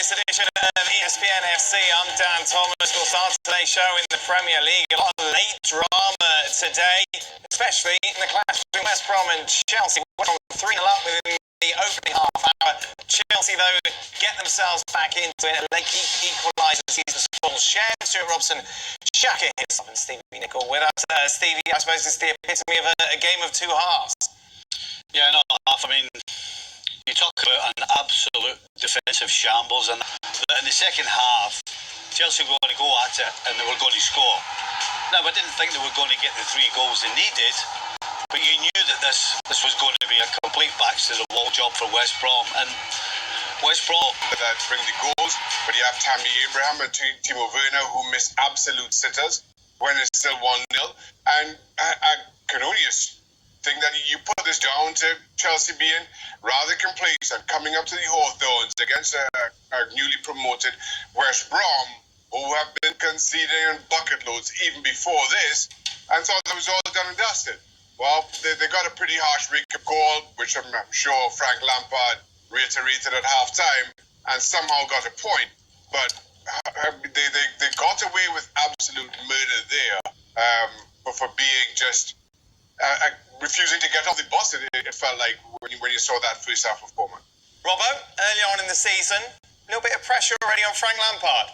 this edition of Espn Fc. I'm Dan Thomas. We'll start today's show in the Premier League. A lot of late drama today, especially in the clash between West Brom and Chelsea. Went on 3-0 up within the opening half hour. Chelsea, though, get themselves back into it. They keep equalising the season's full share. Stuart Robson, Shaka hits up, and Stevie Nicol with us. Stevie, I suppose it's the epitome of a game of two halves. Yeah, no, half. I mean, you talk about an absolute defensive shambles, and in the second half, Chelsea were going to go at it and they were going to score. Now, I didn't think they were going to get the 3 goals they needed, but you knew that this was going to be a complete backs to the wall job for West Brom. And West Brom that bring the goals, but you have Tammy Abraham and Timo Werner who miss absolute sitters when it's still 1-0. And I can only think that you put this down to Chelsea being rather complacent, coming up to the Hawthorns against a newly promoted West Brom, who have been conceding bucket loads even before this, and thought it was all done and dusted. Well, they got a pretty harsh wake-up call, which I'm sure Frank Lampard reiterated at half-time, and somehow got a point. But they got away with absolute murder there for being just refusing to get off the bus. It felt like when you saw that first half performance. Robbo, early on in the season, a little bit of pressure already on Frank Lampard.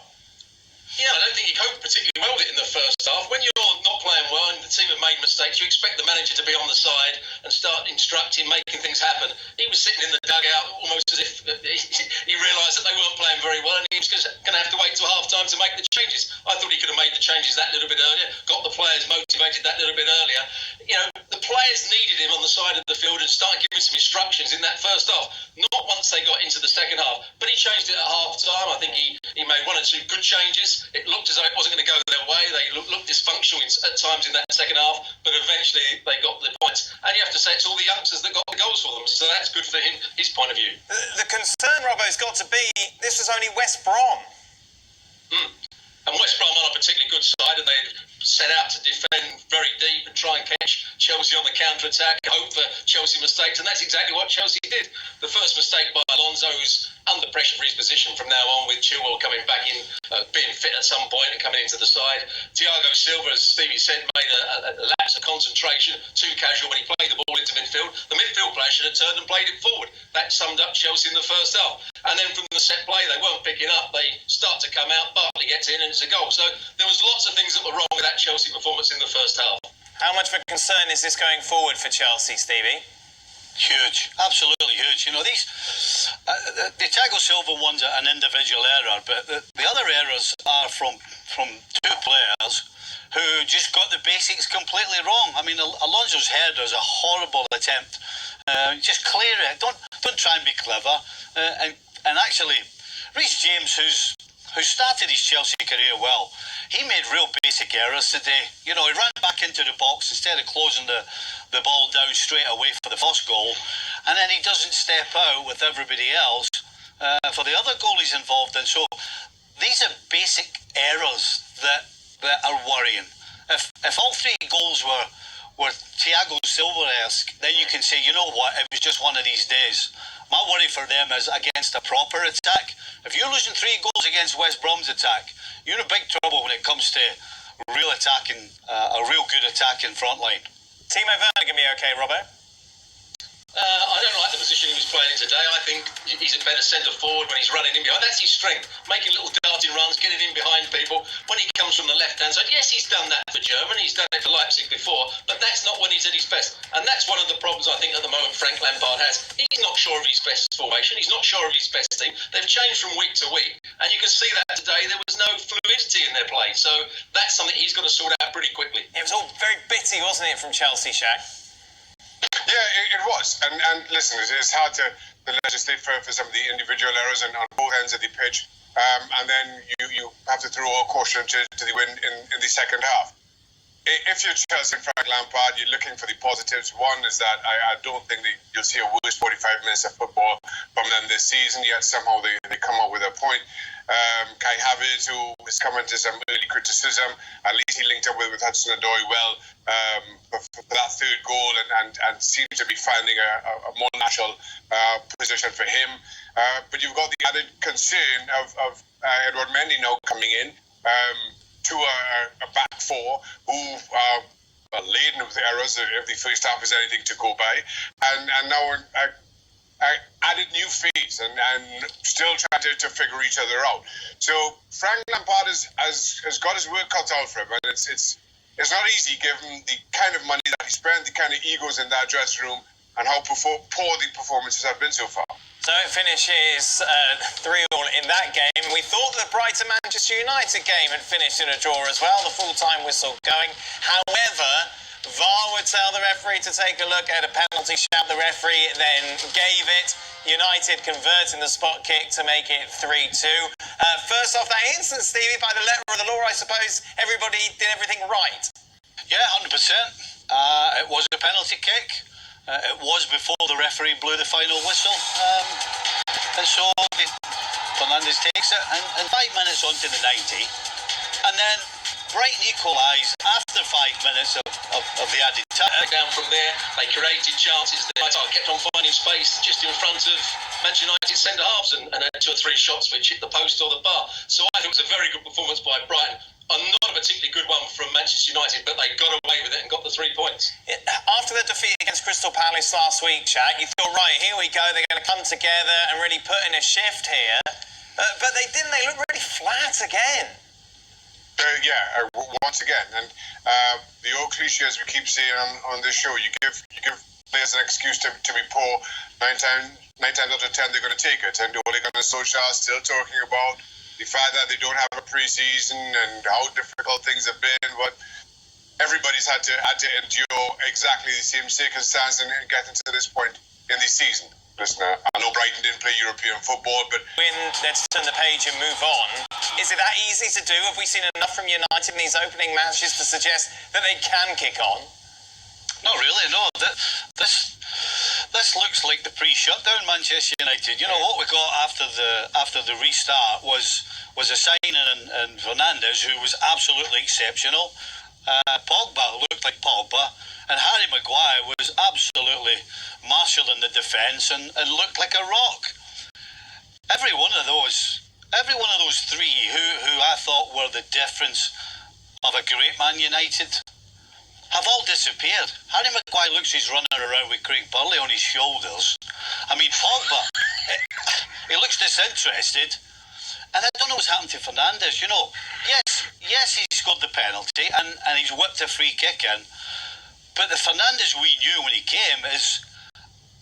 Yeah, I don't think he coped particularly well with it in the first half. When you're not playing well and the team have made mistakes, you expect the manager to be on the side and start instructing, making things happen. He was sitting in the dugout almost as if he realised that they weren't playing very well and he was going to have to wait till half-time to make the changes. I thought he could have made the changes that little bit earlier, got the players motivated that little bit earlier. You know, the players needed him on the side of the field and started giving some instructions in that first half. Not once they got into the second half, but he changed it at half-time. I think he made 1 or 2 good changes. It looked as though it wasn't going to go their way. They looked dysfunctional at times in that second half, but eventually they got the points. And you have to say it's all the youngsters that got the goals for them, so that's good for him, his point of view. The concern, Robbo's got to be, this was only West Brom. And West Brom on a particularly good side, and they set out to defend very deep and try and catch Chelsea on the counter-attack, hope for Chelsea mistakes, and that's exactly what Chelsea did. The first mistake by Alonso, who's under pressure for his position from now on, with Chilwell coming back in, being fit at some point and coming into the side. Thiago Silva, as Stevie said, made a lapse of concentration, too casual when he played the ball into midfield. The midfield player should have turned and played it forward. That summed up Chelsea in the first half. And then from the set play, they weren't picking up. They start to come out, Bartley gets in and it's a goal. So there was lots of things that were wrong with that Chelsea performance in the first half. How much of a concern is this going forward for Chelsea, Stevie? huge, absolutely huge. You know, these the Thiago Silva one's an individual error, but the other errors are from 2 players who just got the basics completely wrong. I mean, Alonso's header is a horrible attempt. Just clear it. Don't try and be clever. And actually, Reece James, who started his Chelsea career well, he made real basic errors today. You know, he ran back into the box instead of closing the ball down straight away for the first goal, and then he doesn't step out with everybody else for the other goal he's involved in. So these are basic errors that are worrying. If all 3 goals were Thiago Silva-esque, then you can say, you know what, it was just one of these days. My worry for them is against a proper attack. If you're losing 3 goals against West Brom's attack, you're in big trouble when it comes to real attacking, a real good attacking front line. Timo Werner can be okay, Robbo? I don't like the position he was playing in today. I think he's a better centre forward when he's running in behind. That's his strength, making little darting runs, getting in behind people. When he comes from the left-hand side, yes, he's done that for Germany, he's done it for Leipzig before, but that's not when he's at his best. And that's one of the problems I think at the moment Frank Lampard has. He's not sure of his best formation, he's not sure of his best team. They've changed from week to week, and you can see that today there was no fluidity in their play. So that's something he's got to sort out pretty quickly. It was all very bitty, wasn't it, from Chelsea, Shaq? Yeah, it was. And listen, it's hard to legislate for some of the individual errors on both ends of the pitch. And then you have to throw all caution to the wind in the second half. If you're Chelsea and Frank Lampard, you're looking for the positives. One is that I don't think you'll see a worse 45 minutes of football from them this season, yet somehow they come up with a point. Kai Havertz, who has come into some early criticism, at least he linked up with Hudson-Odoi well for that third goal and seems to be finding a more natural position for him. But you've got the added concern of Edward Mendy now coming in to a back four who are laden with errors if the first half is anything to go by, and now added new face and still trying to figure each other out. So Frank Lampard has got his work cut out for him, and it's not easy given the kind of money that he spent, the kind of egos in that dressing room, and how poor the performances have been so far. So it finishes 3-3 in that game. We thought the Brighton-Manchester United game had finished in a draw as well, the full-time whistle going. However, VAR would tell the referee to take a look at a penalty shout. The referee then gave it. United converting the spot kick to make it 3-2. First off that instance, Stevie, by the letter of the law, I suppose everybody did everything right. Yeah, 100%. It was a penalty kick. It was before the referee blew the final whistle. And so Fernandes takes it, and 5 minutes onto the 90. And then Brighton equalise after 5 minutes of the added time. Down from there, they created chances. They kept on finding space just in front of Manchester United centre halves and had 2 or 3 shots which hit the post or the bar. So I think it was a very good performance by Brighton. Not a particularly good one from Manchester United, but they got away with it and got the 3 points. After the defeat against Crystal Palace last week, Shaq, you thought, right, here we go, they're going to come together and really put in a shift here. But they didn't. They looked really flat again. Once again, and the old cliche, as we keep saying on this show, you give players an excuse to be poor. 9 times out of 10 they're going to take it, and Ole Gunnar Solskjaer still talking about the fact that they don't have a pre-season and how difficult things have been. But everybody's had to endure exactly the same circumstance and getting to this point in the season. Listen, I know Brighton didn't play European football, but let's turn the page and move on. Is it that easy to do? Have we seen enough from United in these opening matches to suggest that they can kick on? Not really, no. This looks like the pre-shutdown Manchester United. You know what we got after the restart was a signing in Fernandes, who was absolutely exceptional. Pogba looked like Pogba, and Harry Maguire was absolutely marshalling the defence and looked like a rock. Every one of those 3 who I thought were the difference of a great Man United have all disappeared. Harry Maguire looks he's running around with Craig Burley on his shoulders. I mean, Pogba, he looks disinterested. And I don't know what's happened to Fernandes. You know, yes, he scored the penalty and he's whipped a free kick in. But the Fernandes we knew when he came is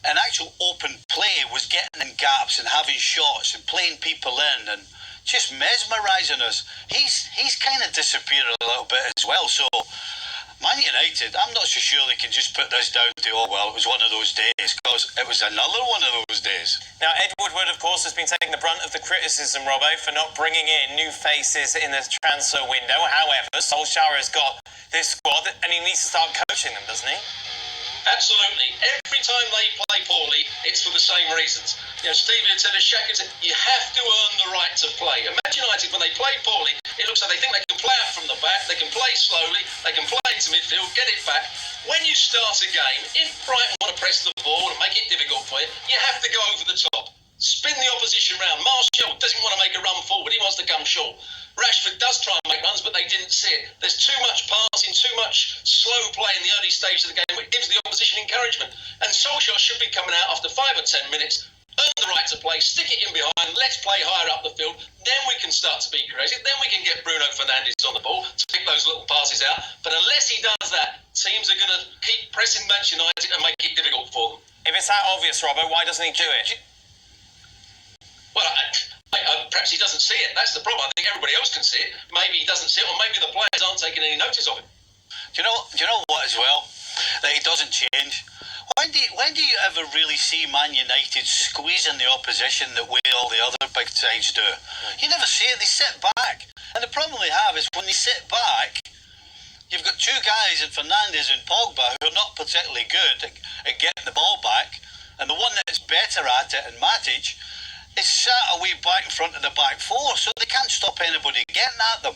an actual open play, was getting in gaps and having shots and playing people in and just mesmerising us. He's kind of disappeared a little bit as well. So Man United, I'm not so sure they can just put this down to, it was one of those days, because it was another one of those days. Now, Ed Woodward, of course, has been taking the brunt of the criticism, Robbo, for not bringing in new faces in the transfer window. However, Solskjaer has got this squad, and he needs to start coaching them, doesn't he? Absolutely. Every time they play poorly, it's for the same reasons. You know, Stevie had said, as Shaq had said, you have to earn the right to play. And Manchester United, when they play poorly, it looks like they think they can play out from the back, they can play slowly, they can play into midfield, get it back. When you start a game, if Brighton want to press the ball and make it difficult for you, you have to go over the top. Spin the opposition round. Martial doesn't want to make a run forward, he wants to come short. Rashford does try and make runs, but they didn't see it. There's too much passing, too much slow play in the early stage of the game, which gives the opposition encouragement. And Solskjaer should be coming out after 5 or 10 minutes, earn the right to play, stick it in behind, let's play higher up the field, then we can start to be creative, then we can get Bruno Fernandes on the ball to pick those little passes out. But unless he does that, teams are going to keep pressing Manchester United and make it difficult for them. If it's that obvious, Robbo, why doesn't he do it? Well, perhaps he doesn't see it. That's the problem. I think everybody else can see it. Maybe he doesn't see it, or maybe the players aren't taking any notice of it. Do you know what as well? That he doesn't change. When do you ever really see Man United squeezing the opposition the way all the other big sides do? You never see it. They sit back. And the problem they have is when they sit back, you've got 2 guys in Fernandes and Pogba who are not particularly good at getting the ball back, and the one that's better at it, and Matic, is sat away back in front of the back four, so they can't stop anybody getting at them.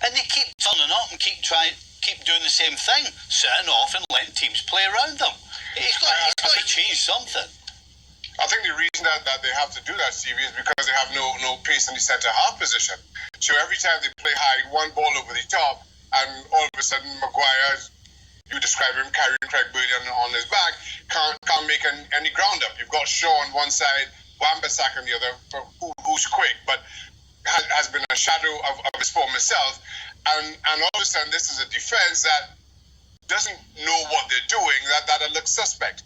And they keep turning up and keep doing the same thing, sitting off and letting teams play around them. He's got to change something. I think the reason that they have to do that, Stevie, is because they have no pace in the centre half position. So every time they play high, one ball over the top, and all of a sudden Maguire, you describe him carrying Craig Burley on his back, can't make any ground up. You've got Shaw on one side, Wan-Bissaka on the other, who's quick, but has been a shadow of his former self. And all of a sudden, this is a defence that doesn't know what they're doing, that it looks suspect.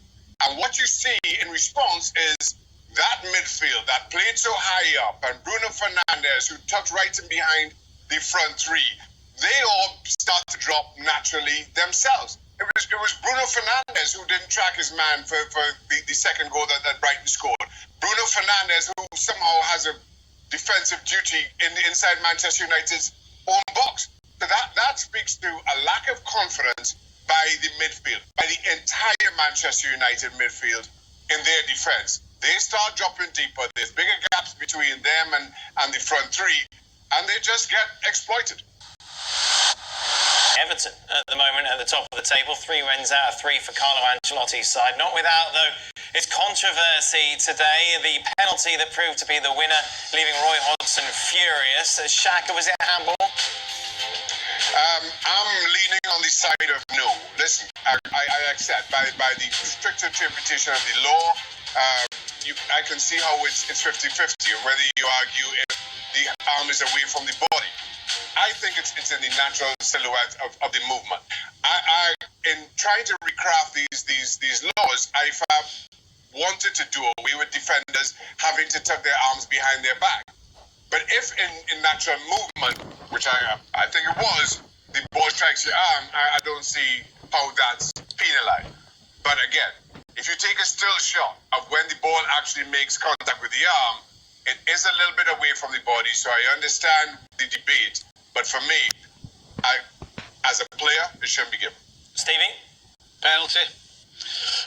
And what you see in response is that midfield that played so high up, and Bruno Fernandes, who tucked right in behind the front three, they all start to drop naturally themselves. It was Bruno Fernandes who didn't track his man for the second goal that Brighton scored. Bruno Fernandes, who somehow has a defensive duty inside Manchester United's own box. So that speaks to a lack of confidence by the midfield, by the entire Manchester United midfield in their defence. They start dropping deeper. There's bigger gaps between them and the front three, and they just get exploited. Everton at the moment at the top of the table, 3 wins out of 3 for Carlo Ancelotti's side. Not without, though, its controversy today. The penalty that proved to be the winner, leaving Roy Hodgson furious. Shaka, was it a handball? I'm leaning on the side of no. Listen, I accept by the strict interpretation of the law, I can see how it's 50-50, whether you argue if the arm is away from the body. I think it's in the natural silhouette of the movement. In trying to recraft these laws, I've wanted to do away with defenders having to tuck their arms behind their back. But if in natural movement, which I think it was, the ball strikes your arm, I don't see how that's penalized. But again, if you take a still shot of when the ball actually makes contact with the arm, it is a little bit away from the body, so I understand the debate. But for me, as a player, it shouldn't be given. Stevie? Penalty.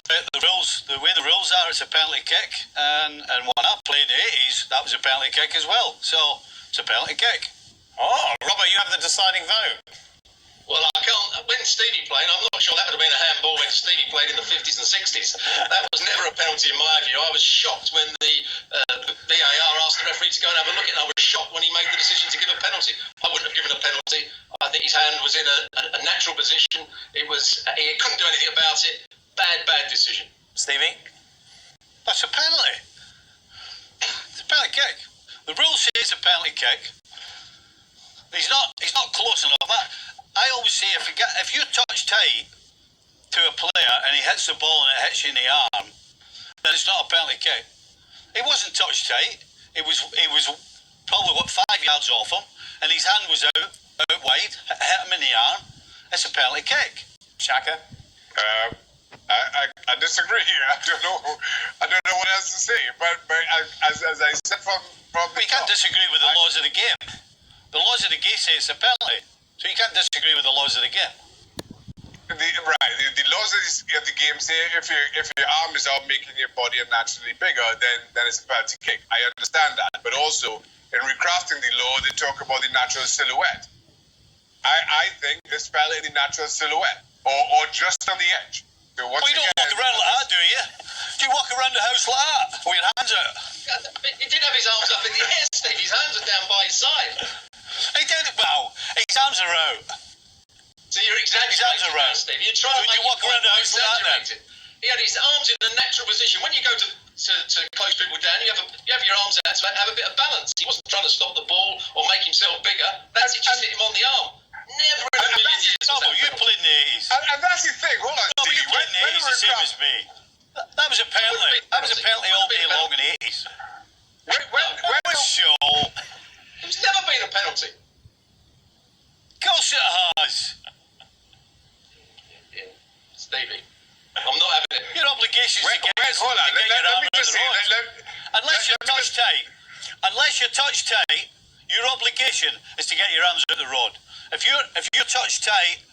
The way the rules are, it's a penalty kick, and when I played in the 80s, that was a penalty kick as well. So it's a penalty kick. Oh, Robert, you have the deciding vote. Well, I can't. When Stevie played, I'm not sure that would have been a handball when Stevie played in the 50s and 60s. That was never a penalty in my view. I was shocked when the VAR asked the referee to go and have a look at it. I was shocked when he made the decision to give a penalty. I wouldn't have given a penalty. I think his hand was in a natural position. He couldn't do anything about it. Bad decision. Stevie? That's a penalty. It's a penalty kick. The rule says a penalty kick. He's not close enough. I always say if you touch tight to a player and he hits the ball and it hits you in the arm, then it's not a penalty kick. He wasn't touched tight. It was probably 5 yards off him, and his hand was out wide, hit him in the arm. It's a penalty kick. Shaka? I disagree here. I don't know what else to say. But as I said from you can't disagree with the laws of the game. The laws of the game say it's a penalty, so you can't disagree with the laws of the game. The laws of the game say if your arm is out making your body unnaturally bigger, then it's a penalty kick. I understand that, but also in recrafting the law, they talk about the natural silhouette. I think this fell in the natural silhouette, or just on the edge. So well, you don't walk around like that, do you? Do you walk around the house like that, with your hands out? He did have his arms up in the air, Steve. His hands are down by his side. He did. Well, his hands are out. So you're exaggerating now, Steve. You're trying to make you walk around the house like that then? He had his arms in a natural position. When you go to close people down, you have your arms out to have a bit of balance. He wasn't trying to stop the ball or make himself bigger. That's it, just hit him on the arm. Never in a million years. No, but you played in the 80s. And that's the thing. Hold on. No, but you played in the 80s the same as me. That was a penalty. That was a penalty all day long in the 80s. When Sure. It's never been a penalty. Of course it has. Yeah. Stevie, I'm not having it. Your obligation is to get your arm let me out just the say, road. Unless you're touch tight, your obligation is to get your arms out the road. If you're touch tight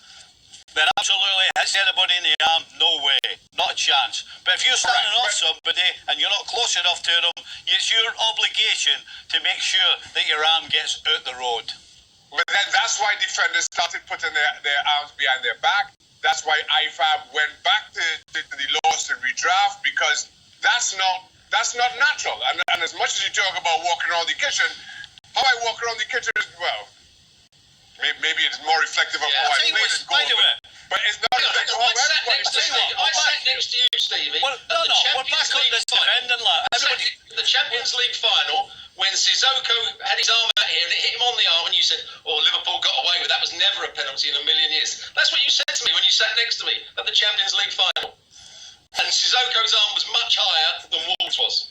But absolutely, hits anybody in the arm, no way, not a chance. But if you're standing off somebody and you're not close enough to them, it's your obligation to make sure that your arm gets out the road. But then that's why defenders started putting their arms behind their back. That's why IFAB went back to the laws to redraft, because that's not natural. And as much as you talk about walking around the kitchen, how I walk around the kitchen is, well, maybe it's more reflective of how I play this goal. But it's not reflective of how everybody plays. I sat next to you, Stevie. Well, no, we're back on this defending, lad. The Champions League final, when Sissoko had his arm out here and it hit him on the arm, and you said, "Oh, Liverpool got away with that. Was never a penalty in a million years." That's what you said to me when you sat next to me at the Champions League final. And Sissoko's arm was much higher than Wolves was.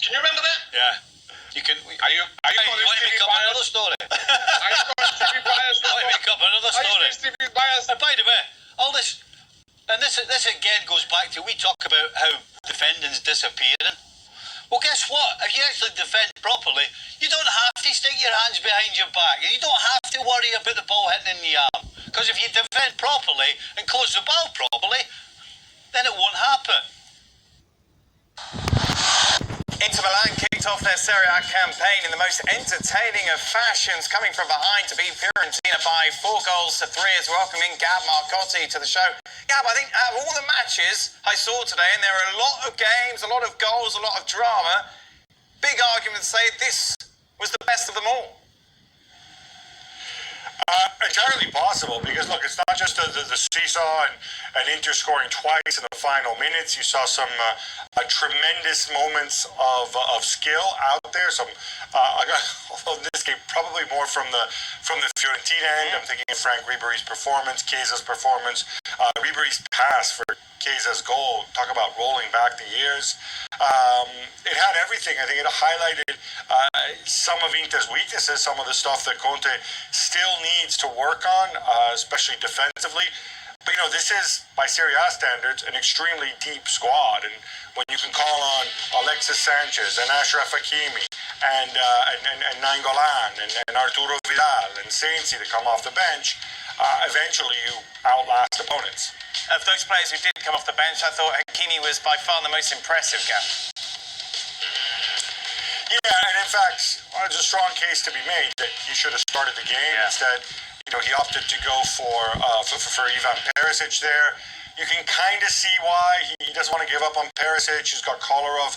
Can you remember that? Yeah. You can. Are you want to make up another story? Are you calling Stevie biased? Want to make up another story? Stevie biased? And by the way, all this, and this again goes back to, we talk about how defending's disappearing. Well, guess what? If you actually defend properly, you don't have to stick your hands behind your back, and you don't have to worry about the ball hitting in the arm. Because if you defend properly and close the ball properly, then it won't happen. Inter Milan kicked off their Serie A campaign in the most entertaining of fashions, coming from behind to beat Fiorentina by 4-3 as welcoming Gab Marcotti to the show. Gab, I think out of all the matches I saw today, and there are a lot of games, a lot of goals, a lot of drama, big argument to say this was the best of them all. Entirely possible, because look, it's not just the seesaw and Inter scoring twice in the final minutes. You saw some tremendous moments of skill out there. Some, although in this game, probably more from the Fiorentina end. I'm thinking of Frank Ribery's performance, Chiesa's performance, Ribery's pass for Chiesa's goal. Talk about rolling back the years. It had everything. I think it highlighted some of Inter's weaknesses, some of the stuff that Conte still needs to work on, especially defensively. But, you know, this is, by Serie A standards, an extremely deep squad. And when you can call on Alexis Sanchez and Achraf Hakimi and Nainggolan and Arturo Vidal and Sensi to come off the bench, eventually you outlast opponents. Of those players who did come off the bench, I thought Hakimi was by far the most impressive, Gab. Yeah, and in fact, there's a strong case to be made that he should have started the game. Instead, you know, he opted to go for Ivan Perisic there. You can kind of see why he doesn't want to give up on Perisic. He's got Kolarov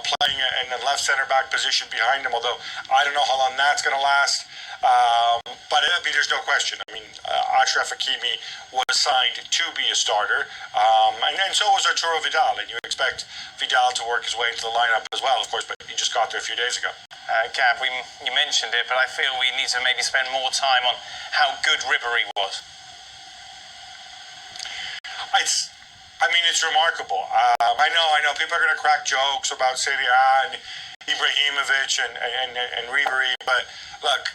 playing in the left center back position behind him, although I don't know how long that's going to last. But I mean, there's no question. I mean, Achraf Hakimi was signed to be a starter, and so was Arturo Vidal. And you expect Vidal to work his way into the lineup as well, of course, but he just got there a few days ago. Gab, you mentioned it, but I feel we need to maybe spend more time on how good Ribery was. It's remarkable. I know. People are going to crack jokes about Serie A and Ibrahimovic and Ribery, but look,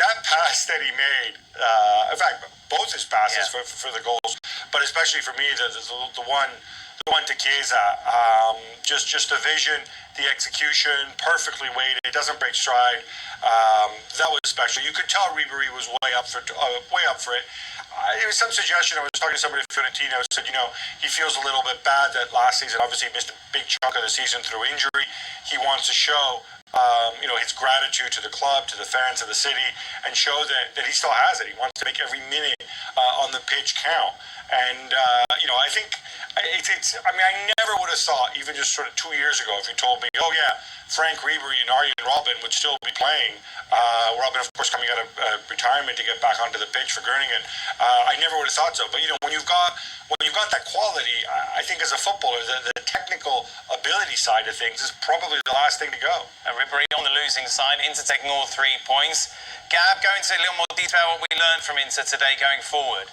that pass that he made, in fact, both his passes for the goals, but especially for me, the one to Chiesa, just the vision, the execution, perfectly weighted, doesn't break stride. That was special. You could tell Ribery was way up for it. There was some suggestion. I was talking to somebody at Fiorentina who said, you know, he feels a little bit bad that last season, obviously, he missed a big chunk of the season through injury. He wants to show, his gratitude to the club, to the fans of the city, and show that he still has it. He wants to make every minute on the pitch count. And, I think I never would have thought, even just sort of 2 years ago, if you told me, oh, yeah, Frank Ribery and Arjen Robben would still be playing. Robben, of course, coming out of retirement to get back onto the pitch for Groningen. I never would have thought so. But, you know, when you've got that quality, I think as a footballer, the technical ability side of things is probably the last thing to go. Ribery on the losing side, Inter taking all 3 points. Gab, go into a little more detail what we learned from Inter today going forward.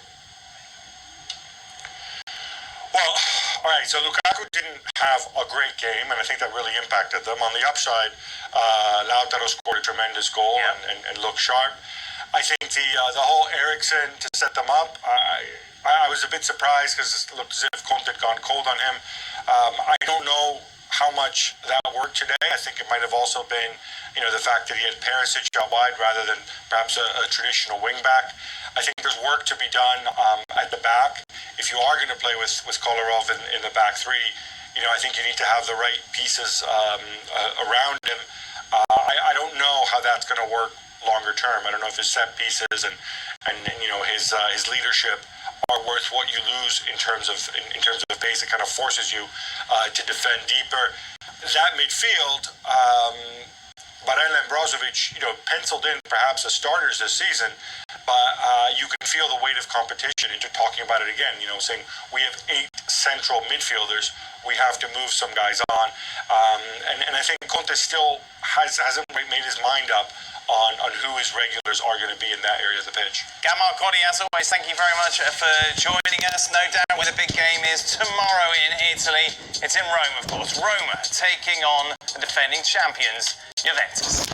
Well, all right, so Lukaku didn't have a great game, and I think that really impacted them. On the upside, Lautaro scored a tremendous goal and looked sharp. I think the whole Eriksen to set them up, I was a bit surprised because it looked as if Conte had gone cold on him. I don't know how much that worked today. I think it might have also been, the fact that he had Perisic out wide rather than perhaps a traditional wing back. I think there's work to be done at the back. If you are going to play with Kolarov in the back three, I think you need to have the right pieces around him. I don't know how that's going to work longer term. I don't know if his set pieces and his leadership are worth what you lose in terms of pace. It kind of forces you to defend deeper. That midfield, Barella and Brozovic, penciled in perhaps as starters this season, but you can feel the weight of competition into talking about it again. Saying we have 8 central midfielders, we have to move some guys on, and I think Conte still hasn't made his mind up on who his regulars are going to be in that area of the pitch. Gamal Coddy, as always, thank you very much for joining us. No doubt where the big game is tomorrow in Italy. It's in Rome, of course. Roma taking on the defending champions, Juventus.